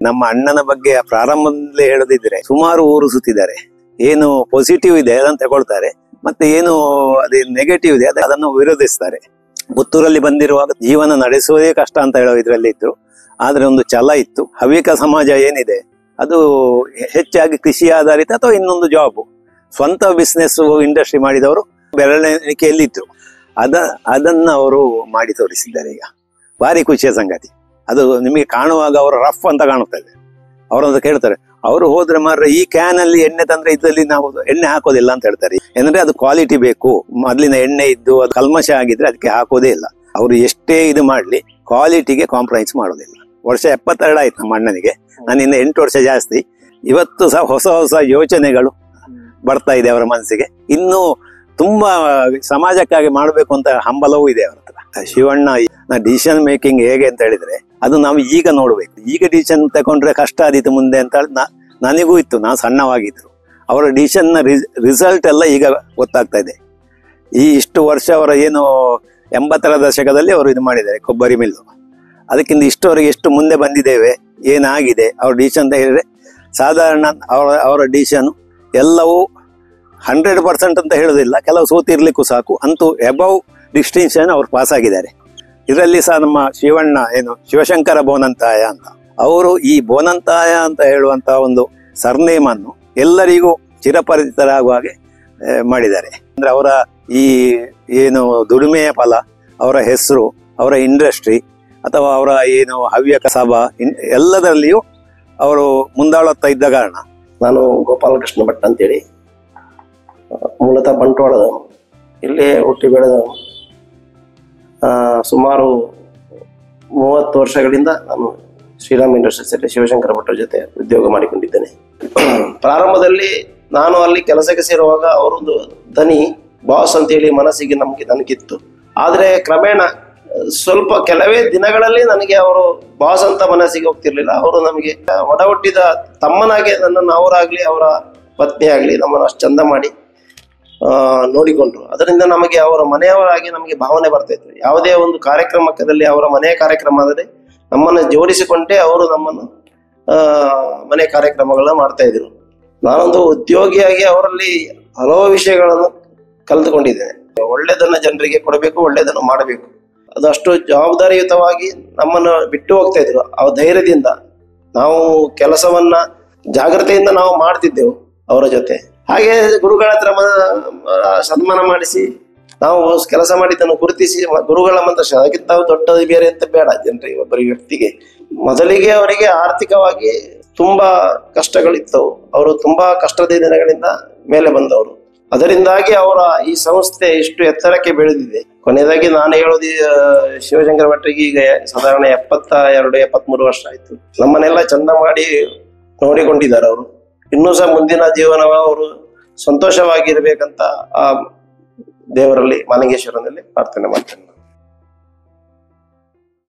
ನಮ್ಮ ಅಣ್ಣನ ಬಗ್ಗೆ ಪ್ರಾರಂಭದಲ್ಲೇ ಹೇಳದಿದ್ರೆ ಸುಮಾರು ಊರು ಸುತ್ತಿದ್ದಾರೆ. ಏನು ಪಾಸಿಟಿವ್ ಇದೆ ಅದನ್ನು ತಗೊಳ್ತಾರೆ, ಮತ್ತೆ ಏನು ಅದೇ ನೆಗೆಟಿವ್ ಇದೆ ಅದನ್ನು ವಿರೋಧಿಸ್ತಾರೆ. ಪುತ್ತೂರಲ್ಲಿ ಬಂದಿರುವಾಗ ಜೀವನ ನಡೆಸುವುದೇ ಕಷ್ಟ ಅಂತ ಹೇಳೋ ಇದ್ರಲ್ಲಿ ಇದ್ರು. ಆದ್ರೆ ಒಂದು ಛಲ ಇತ್ತು. ಹವ್ಯಕ ಸಮಾಜ ಏನಿದೆ ಅದು ಹೆಚ್ಚಾಗಿ ಕೃಷಿ ಆಧಾರಿತ ಅಥವಾ ಇನ್ನೊಂದು ಜಾಬ್, ಸ್ವಂತ ಬಿಸ್ನೆಸ್ ಇಂಡಸ್ಟ್ರಿ ಮಾಡಿದವರು ಬೆರಳೆಣಿಕೆಯಲ್ಲಿ ಇದ್ರು. ಅದನ್ನ ಅವರು ಮಾಡಿ ತೋರಿಸಿದ್ದಾರೆ. ಈಗ ಭಾರಿ ಖುಷಿಯ ಸಂಗತಿ. ಅದು ನಿಮಗೆ ಕಾಣುವಾಗ ಅವರು ರಫ್ ಅಂತ ಕಾಣುತ್ತದೆ. ಅವರಂತ ಕೇಳ್ತಾರೆ, ಅವರು ಹೋದ್ರೆ ಮಾತ್ರ ಈ ಕ್ಯಾನ್ ಅಲ್ಲಿ ಎಣ್ಣೆ ತಂದ್ರೆ ಇದರಲ್ಲಿ ನಾವು ಎಣ್ಣೆ ಹಾಕೋದಿಲ್ಲ ಅಂತ ಹೇಳ್ತಾರೆ. ಏನಂದ್ರೆ ಅದು ಕ್ವಾಲಿಟಿ ಬೇಕು, ಮೊದಲಿನ ಎಣ್ಣೆ ಇದ್ದು ಅದು ಕಲ್ಮಶ ಆಗಿದ್ರೆ ಅದಕ್ಕೆ ಹಾಕೋದೇ ಇಲ್ಲ. ಅವರು ಎಷ್ಟೇ ಇದು ಮಾಡ್ಲಿ ಕ್ವಾಲಿಟಿಗೆ ಕಾಂಪ್ರಮೈಸ್ ಮಾಡೋದಿಲ್ಲ. ವರ್ಷ 72 ಆಯ್ತು ನಮ್ಮ ಅಣ್ಣನಿಗೆ, ನಾನು ಇನ್ನು 8 ವರ್ಷ ಜಾಸ್ತಿ. ಇವತ್ತು ಸಹ ಹೊಸ ಹೊಸ ಯೋಚನೆಗಳು ಬರ್ತಾ ಇದೆ ಅವರ ಮನಸ್ಸಿಗೆ. ಇನ್ನು ತುಂಬಾ ಸಮಾಜಕ್ಕಾಗಿ ಮಾಡಬೇಕು ಅಂತ ಹಂಬಲವೂ ಇದೆ ಅವರ ಹತ್ರ. ಶಿವಣ್ಣ ಡಿಸಿಷನ್ ಮೇಕಿಂಗ್ ಹೇಗೆ ಅಂತ ಹೇಳಿದ್ರೆ ಅದು ನಾವು ಈಗ ನೋಡ್ಬೇಕು. ಈಗ ಡಿಸಿಷನ್ ತಗೊಂಡ್ರೆ ಕಷ್ಟ ಆದೀತು ಮುಂದೆ ಅಂತ ನನಗೂ ಇತ್ತು, ನಾ ಸಣ್ಣವಾಗಿದ್ರು. ಅವರ ಡಿಸಿಷನ್ ನ ರಿಸಲ್ಟ್ ಎಲ್ಲ ಈಗ ಗೊತ್ತಾಗ್ತಾ ಇದೆ. ಇಷ್ಟು ವರ್ಷ ಅವರ ಏನು 80ರ ದಶಕದಲ್ಲಿ ಅವರು ಇದು ಮಾಡಿದ್ದಾರೆ ಕೊಬ್ಬರಿ ಮಿಲ್ಲು. ಅದಕ್ಕಿಂತ ಇಷ್ಟವರೆಗೆ ಎಷ್ಟು ಮುಂದೆ ಬಂದಿದ್ದೇವೆ, ಏನಾಗಿದೆ ಅವ್ರ ಡಿಸಿಷನ್ ಅಂತ ಹೇಳಿದ್ರೆ ಸಾಧಾರಣ ಅವರ ಡಿಸಿಷನ್ ಎಲ್ಲವೂ 100% ಅಂತ ಹೇಳೋದಿಲ್ಲ, ಕೆಲವು ಸೋತಿರ್ಲಿಕ್ಕೂ ಸಾಕು, ಅಂತೂ ಎಬವ್ ಡಿಸ್ಟಿಂಕ್ಷನ್ ಅವ್ರು ಪಾಸ್ ಆಗಿದ್ದಾರೆ. ಇದರಲ್ಲಿ ಸಹ ನಮ್ಮ ಶಿವಣ್ಣ ಏನು ಶಿವಶಂಕರ ಬೋನಂತಾಯ ಅಂತ, ಅವರು ಈ ಬೋನಂತಾಯ ಅಂತ ಹೇಳುವಂತ ಒಂದು ಸರ್ನೇಮ್ ಅನ್ನು ಎಲ್ಲರಿಗೂ ಚಿರಪರಿಚಿತರಾಗುವ ಹಾಗೆ ಮಾಡಿದ್ದಾರೆ. ಅಂದ್ರೆ ಅವರ ಈ ಏನು ದುಡಿಮೆಯ ಫಲ, ಅವರ ಹೆಸರು, ಅವರ ಇಂಡಸ್ಟ್ರಿ ಅಥವಾ ಅವರ ಏನು ಹವ್ಯಕ ಸಭಾ ಎಲ್ಲದರಲ್ಲಿಯೂ ಅವರು ಮುಂದಾಳುತ್ತಾ ಇದ್ದ ಕಾರಣ. ನಾನು ಗೋಪಾಲಕೃಷ್ಣ ಭಟ್ ಅಂತೇಳಿ, ಮೂಲತಃ ಬಂಟ್ವಾಳದ, ಇಲ್ಲೇ ಹುಟ್ಟಿ ಬೆಳೆದ. ಸುಮಾರು 30 ವರ್ಷಗಳಿಂದ ನಾನು ಶ್ರೀರಾಮ್ ಇಂಡಸ್ಟ್ರೀಸಲ್ಲಿ ಶಿವಶಂಕರ ಭಟ್ರ ಜೊತೆ ಉದ್ಯೋಗ ಮಾಡಿಕೊಂಡಿದ್ದೇನೆ. ಪ್ರಾರಂಭದಲ್ಲಿ ನಾನು ಅಲ್ಲಿ ಕೆಲಸಕ್ಕೆ ಸೇರುವಾಗ ಅವರೊಂದು ದನಿ ಬಾಸ್ ಅಂತೇಳಿ ಮನಸ್ಸಿಗೆ ನನಗಿತ್ತು. ಆದರೆ ಕ್ರಮೇಣ ಸ್ವಲ್ಪ ಕೆಲವೇ ದಿನಗಳಲ್ಲಿ ನನಗೆ ಅವರು ಬಾಸ್ ಅಂತ ಮನಸ್ಸಿಗೆ ಹೋಗ್ತಿರ್ಲಿಲ್ಲ. ಅವರು ನಮಗೆ ಒಡ ಹುಟ್ಟಿದ ತಮ್ಮನಾಗೆ ನನ್ನನ್ನು ಅವರಾಗ್ಲಿ ಅವರ ಪತ್ನಿ ಆಗ್ಲಿ ನಮ್ಮನ್ನು ಅಷ್ಟು ಚಂದ ಮಾಡಿ ನೋಡಿಕೊಂಡ್ರು. ಅದರಿಂದ ನಮಗೆ ಅವರ ಮನೆಯವರಾಗಿ ನಮಗೆ ಭಾವನೆ ಬರ್ತಾ ಇತ್ತು. ಯಾವುದೇ ಒಂದು ಕಾರ್ಯಕ್ರಮದಲ್ಲಿ ಅವರ ಮನೆಯ ಕಾರ್ಯಕ್ರಮ ಆದರೆ ನಮ್ಮನ್ನು ಜೋಡಿಸಿಕೊಂಡೇ ಅವರು ನಮ್ಮನ್ನು ಮನೆ ಕಾರ್ಯಕ್ರಮಗಳನ್ನ ಮಾಡ್ತಾ ಇದ್ರು. ನಾನೊಂದು ಉದ್ಯೋಗಿಯಾಗಿ ಅವರಲ್ಲಿ ಹಲವು ವಿಷಯಗಳನ್ನು ಕಲಿತುಕೊಂಡಿದ್ದೇನೆ. ಒಳ್ಳೆಯದನ್ನ ಜನರಿಗೆ ಕೊಡಬೇಕು, ಒಳ್ಳೆಯದನ್ನು ಮಾಡಬೇಕು, ಅದು ಅಷ್ಟು ಜವಾಬ್ದಾರಿಯುತವಾಗಿ ನಮ್ಮನ್ನು ಬಿಟ್ಟು ಹೋಗ್ತಾ ಇದ್ರು. ಆ ಧೈರ್ಯದಿಂದ ನಾವು ಕೆಲಸವನ್ನ ಜಾಗ್ರತೆಯಿಂದ ನಾವು ಮಾಡ್ತಿದ್ದೆವು ಅವರ ಜೊತೆ. ಹಾಗೆ ಗುರುಗಳ ಹತ್ರ ಸನ್ಮಾನ ಮಾಡಿಸಿ ನಾವು ಕೆಲಸ ಮಾಡಿದ್ದನ್ನು ಗುರುತಿಸಿ ಗುರುಗಳ ಮಂತ್ರ, ಅದಕ್ಕಿಂತ ದೊಡ್ಡದು ಬೇರೆ ಅಂತ ಬೇಡ ಜನರಿಗೆ. ಒಬ್ಬರಿಗೆ ವ್ಯಕ್ತಿಗೆ ಮೊದಲಿಗೆ ಅವರಿಗೆ ಆರ್ಥಿಕವಾಗಿ ತುಂಬಾ ಕಷ್ಟಗಳಿದ್ದವು. ಅವರು ತುಂಬಾ ಕಷ್ಟದ ದಿನಗಳಿಂದ ಮೇಲೆ ಬಂದವರು. ಅದರಿಂದಾಗಿ ಅವರ ಈ ಸಂಸ್ಥೆ ಇಷ್ಟು ಎತ್ತರಕ್ಕೆ ಬೆಳೆದಿದೆ. ಕೊನೆಯದಾಗಿ ನಾನು ಹೇಳೋದು, ಶಿವಶಂಕರ ಭಟ್ರಿಗೆ ಈಗ ಸಾಧಾರಣ 72-73 ವರ್ಷ ಆಯ್ತು. ನಮ್ಮನ್ನೆಲ್ಲ ಚಂದ ಮಾಡಿ ನೋಡಿಕೊಂಡಿದ್ದಾರೆ ಅವರು. ಇನ್ನೂ ಸಹ ಮುಂದಿನ ಜೀವನವ ಅವರು ಸಂತೋಷವಾಗಿರ್ಬೇಕಂತ ಆ ದೇವರಲ್ಲಿ ಮಾಲಿಂಗೇಶ್ವರನಲ್ಲಿ ಪ್ರಾರ್ಥನೆ ಮಾಡ್ತೇನೆ.